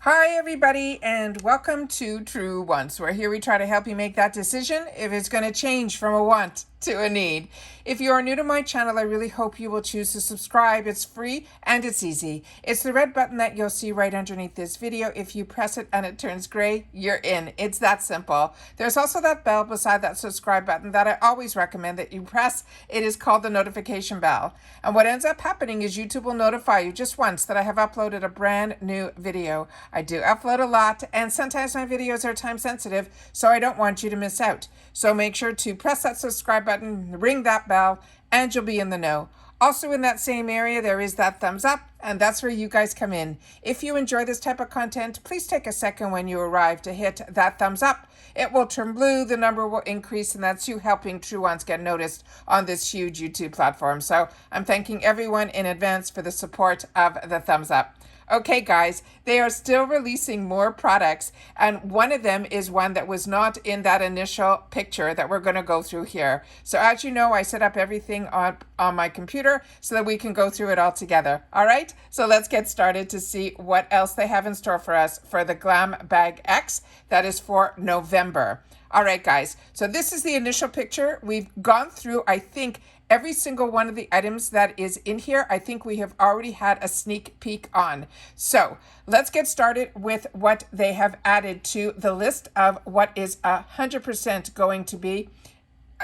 Hi everybody and welcome to True Wants, where here we try to help you make that decision if it's going to change from a want to a need. If you are new to my channel, I really hope you will choose to subscribe. It's free and it's easy. It's the red button that you'll see right underneath this video. If you press it and it turns gray, you're in. It's that simple. There's also that bell beside that subscribe button that I always recommend that you press. It is called the notification bell. And what ends up happening is YouTube will notify you just once that I have uploaded a brand new video. I do upload a lot, and sometimes my videos are time sensitive, so I don't want you to miss out. So make sure to press that subscribe button, ring that bell, and you'll be in the know. Also in that same area, there is that thumbs up, and that's where you guys come in. If you enjoy this type of content, please take a second when you arrive to hit that thumbs up. It will turn blue, the number will increase, and that's you helping True Ones get noticed on this huge YouTube platform. So I'm thanking everyone in advance for the support of the thumbs up. Okay, guys, they are still releasing more products, and one of them is one that was not in that initial picture that we're going to go through here. So as you know, I set up everything on my computer so that we can go through it all together. All right, so let's get started to see what else they have in store for us for the Glam Bag X. That is for November. All right, guys, so this is the initial picture. We've gone through, I think, every single one of the items that is in here. I think we have already had a sneak peek on. So let's get started with what they have added to the list of what is 100% going to be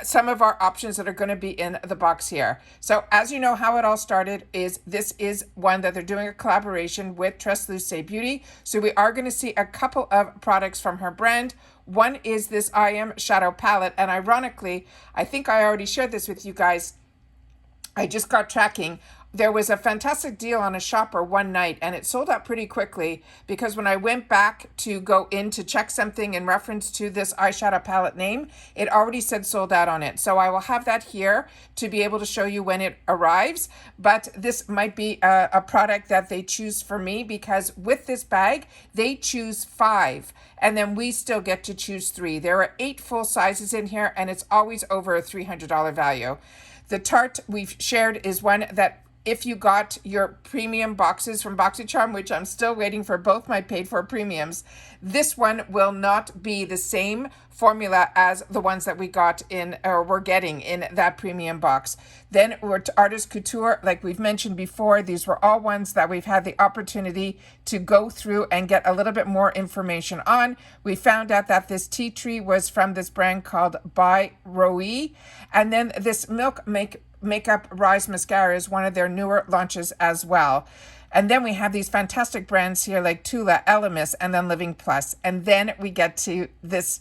some of our options that are going to be in the box here. So as you know, how it all started is this is one that they're doing a collaboration with Translucent Beauty. So we are going to see a couple of products from her brand. One is this I Am Shadow Palette. And ironically, I think I already shared this with you guys. I just got tracking. There was a fantastic deal on a shopper one night, and it sold out pretty quickly because when I went back to go in to check something in reference to this eyeshadow palette name, it already said sold out on it. So I will have that here to be able to show you when it arrives. But this might be a product that they choose for me, because with this bag, they choose 5, and then we still get to choose 3. There are 8 full sizes in here, and it's always over a $300 value. The Tarte we've shared is one that if you got your premium boxes from BoxyCharm, which I'm still waiting for both my paid for premiums, this one will not be the same formula as the ones that we got in, or we're getting in that premium box. Then we're to Artist Couture, like we've mentioned before. These were all ones that we've had the opportunity to go through and get a little bit more information on. We found out that this tea tree was from this brand called By Roe, and then this Milk Makeup Rise Mascara is one of their newer launches as well. And then we have these fantastic brands here like Tula, Elemis, and then Living Plus. And then we get to this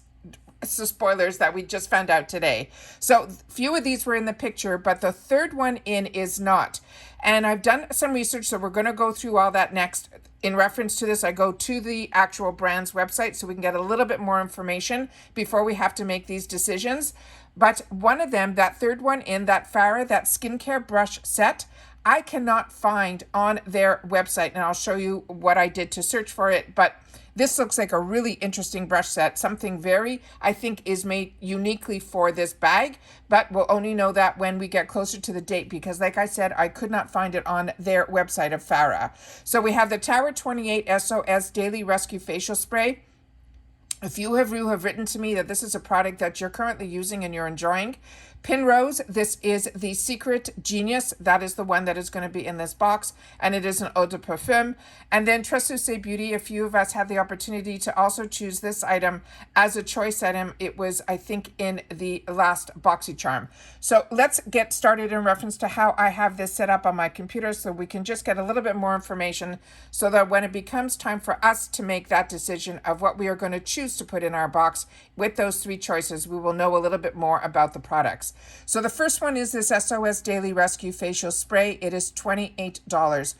spoilers that we just found out today. So few of these were in the picture, but the third one in is not. And I've done some research, so we're going to go through all that next. In reference to this, I go to the actual brand's website so we can get a little bit more information before we have to make these decisions. But one of them, that third one in, that Farah, that skincare brush set, I cannot find on their website. And I'll show you what I did to search for it. But this looks like a really interesting brush set, something very, I think, is made uniquely for this bag, but we'll only know that when we get closer to the date, because like I said, I could not find it on their website of Farah. So we have the Tower 28 SOS Daily Rescue Facial Spray. A few of you have written to me that this is a product that you're currently using and you're enjoying. Pinrose, this is the Secret Genius. That is the one that is going to be in this box, and it is an eau de perfume. And then Translucent Beauty, a few of us had the opportunity to also choose this item as a choice item. It was, I think, in the last BoxyCharm. So let's get started in reference to how I have this set up on my computer so we can just get a little bit more information so that when it becomes time for us to make that decision of what we are going to choose to put in our box with those 3 choices, we will know a little bit more about the products. So the first one is this SOS Daily Rescue Facial Spray. It is $28.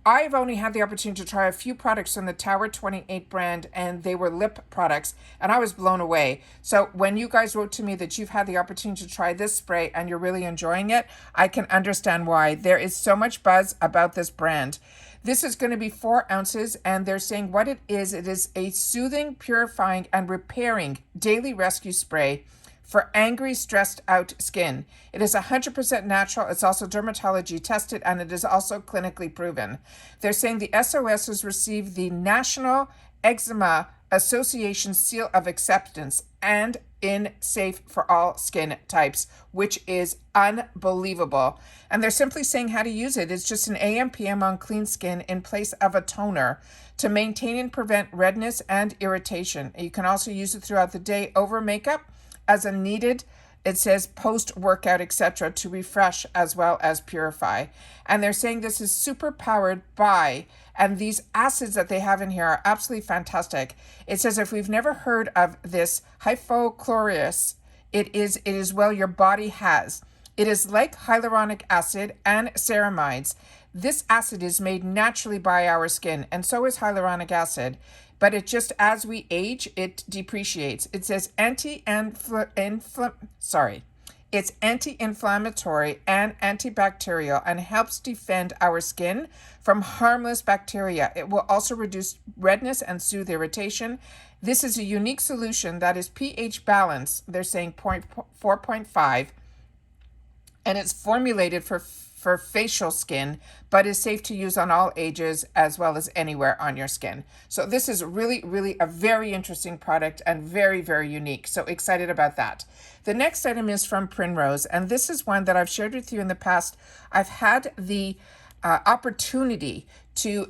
I've only had the opportunity to try a few products from the Tower 28 brand, and they were lip products, and I was blown away. So when you guys wrote to me that you've had the opportunity to try this spray and you're really enjoying it, I can understand why. There is so much buzz about this brand. This is going to be 4 ounces, and they're saying what it is a soothing, purifying, and repairing daily rescue spray for angry, stressed out skin. It is 100% natural. It's also dermatology tested, and it is also clinically proven. They're saying the SOS has received the National Eczema Association seal of acceptance and in safe for all skin types, which is unbelievable. And they're simply saying how to use it. It's just an AM/PM on clean skin in place of a toner to maintain and prevent redness and irritation. You can also use it throughout the day over makeup as a needed, it says post-workout, etc., to refresh as well as purify. And they're saying this is super powered by, and these acids that they have in here are absolutely fantastic. It says if we've never heard of this hypochlorous, it is well your body has. It is like hyaluronic acid and ceramides. This acid is made naturally by our skin, and so is hyaluronic acid. But it just, as we age, it depreciates. It says it's anti-inflammatory and antibacterial and helps defend our skin from harmless bacteria. It will also reduce redness and soothe irritation. This is a unique solution that is pH balanced. They're saying 4.5, and it's formulated for facial skin, but is safe to use on all ages as well as anywhere on your skin. So this is really, really a very interesting product and very, very unique. So excited about that. The next item is from Pinrose, and this is one that I've shared with you in the past. I've had the opportunity to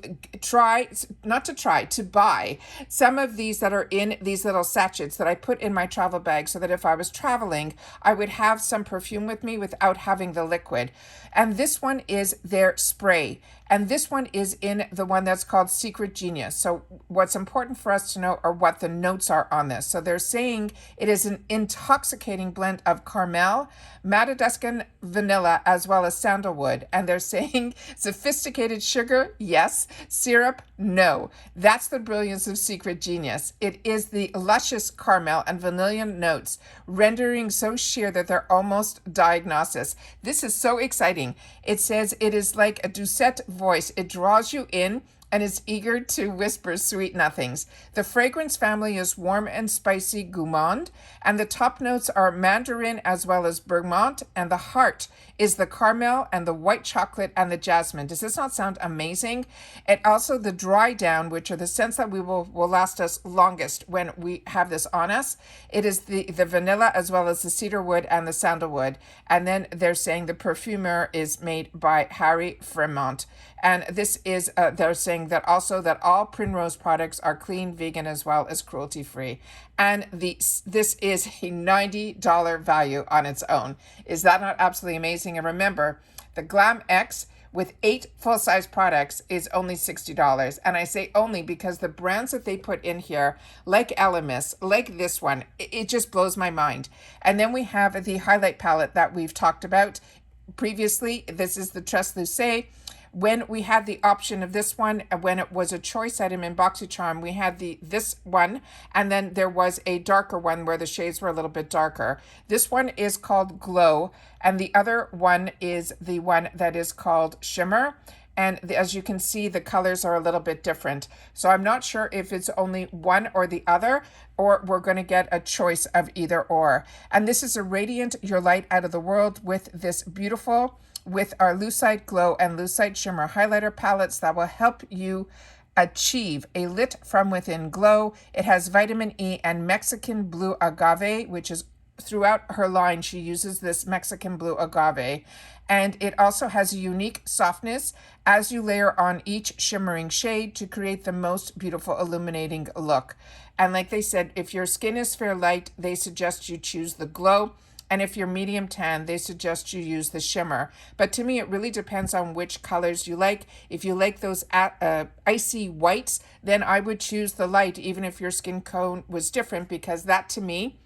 buy some of these that are in these little sachets that I put in my travel bag so that if I was traveling, I would have some perfume with me without having the liquid. And this one is their spray. And this one is in the one that's called Secret Genius. So what's important for us to know are what the notes are on this. So they're saying it is an intoxicating blend of caramel, Madagascan vanilla, as well as sandalwood. And they're saying sophisticated sugar, yes. Syrup, no. That's the brilliance of Secret Genius. It is the luscious caramel and vanilla notes, rendering so sheer that they're almost diagnosis. This is so exciting. It says it is like a Doucette voice. It draws you in and is eager to whisper sweet nothings. The fragrance family is warm and spicy gourmand, and the top notes are mandarin as well as bergamot, and the heart is the caramel and the white chocolate and the jasmine. Does this not sound amazing? And also the dry down, which are the scents that will last us longest when we have this on us. It is the vanilla as well as the cedarwood and the sandalwood. And then they're saying the perfumer is made by Harry Fremont. And this is, they're saying that also that all Pinrose products are clean, vegan, as well as cruelty-free. And this is a $90 value on its own. Is that not absolutely amazing? And remember, the Glam X with 8 full-size products is only $60. And I say only because the brands that they put in here, like Elemis, like this one, it just blows my mind. And then we have the highlight palette that we've talked about previously. This is the Translucé. When we had the option of this one, when it was a choice item in BoxyCharm, we had this one, and then there was a darker one where the shades were a little bit darker. This one is called Glow, and the other one is the one that is called Shimmer. And as you can see, the colors are a little bit different. So I'm not sure if it's only one or the other, or we're going to get a choice of either or. And this is a Radiant Your Light Out of the World with this beautiful, with our Lucite Glow and Lucite Shimmer highlighter palettes that will help you achieve a lit from within glow. It has vitamin E and Mexican blue agave, which is throughout her line. She uses this Mexican blue agave. And it also has a unique softness as you layer on each shimmering shade to create the most beautiful illuminating look. And like they said, if your skin is fair light, they suggest you choose the Glow. And if you're medium tan, they suggest you use the Shimmer. But to me, it really depends on which colors you like. If you like those icy whites, then I would choose the light, even if your skin tone was different, because that to me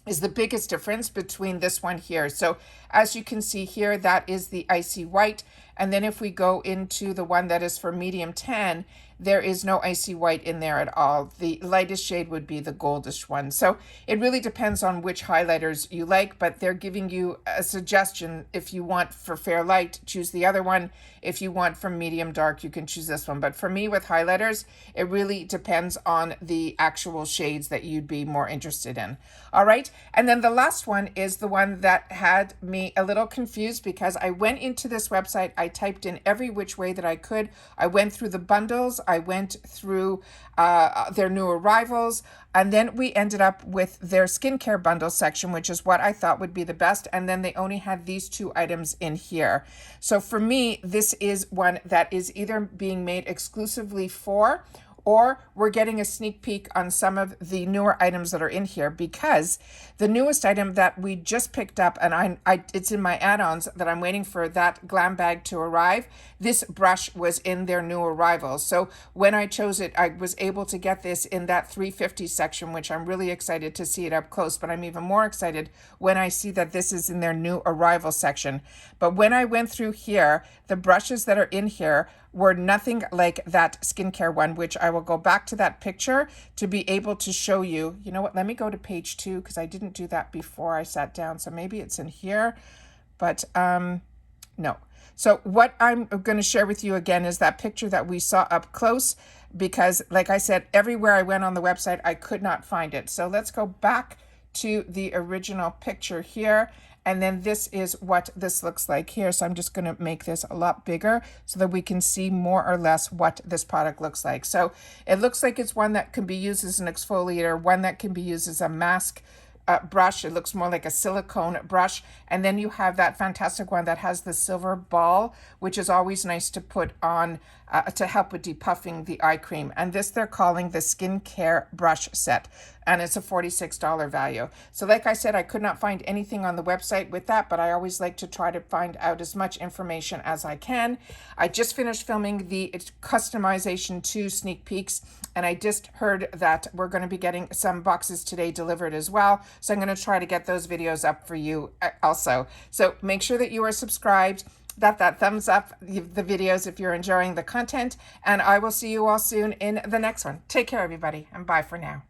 is the biggest difference between this one here. So as you can see here, that is the icy white. And then if we go into the one that is for medium tan, there is no icy white in there at all. The lightest shade would be the goldish one. So it really depends on which highlighters you like, but they're giving you a suggestion. If you want for fair light, choose the other one. If you want for medium dark, you can choose this one. But for me with highlighters, it really depends on the actual shades that you'd be more interested in. All right. And then the last one is the one that had me a little confused because I went into this website. I typed in every which way that I could. I went through the bundles. I went through their new arrivals, and then we ended up with their skincare bundle section, which is what I thought would be the best. And then they only had these 2 items in here. So for me, this is one that is either being made exclusively for, or we're getting a sneak peek on some of the newer items that are in here, because the newest item that we just picked up, and it's in my add-ons that I'm waiting for that Glam Bag to arrive. This brush was in their new arrivals. So when I chose it, I was able to get this in that 350 section, which I'm really excited to see it up close, but I'm even more excited when I see that this is in their new arrival section. But when I went through here, the brushes that are in here were nothing like that skincare one, which I will go back to that picture to be able to show you. You know what? Let me go to page 2 because I didn't do that before I sat down. So maybe it's in here, but no. So what I'm going to share with you again is that picture that we saw up close, because like I said, everywhere I went on the website, I could not find it. So let's go back to the original picture here. And then this is what this looks like here. So I'm just going to make this a lot bigger so that we can see more or less what this product looks like. So it looks like it's one that can be used as an exfoliator, one that can be used as a mask brush. It looks more like a silicone brush. And then you have that fantastic one that has the silver ball, which is always nice to put on to help with depuffing the eye cream. And this they're calling the skincare brush set. And it's a $46 value. So like I said, I could not find anything on the website with that, but I always like to try to find out as much information as I can. I just finished filming the customization 2 sneak peeks, and I just heard that we're going to be getting some boxes today delivered as well. So I'm going to try to get those videos up for you also. So make sure that you are subscribed, that thumbs up the videos if you're enjoying the content, and I will see you all soon in the next one. Take care, everybody, and bye for now.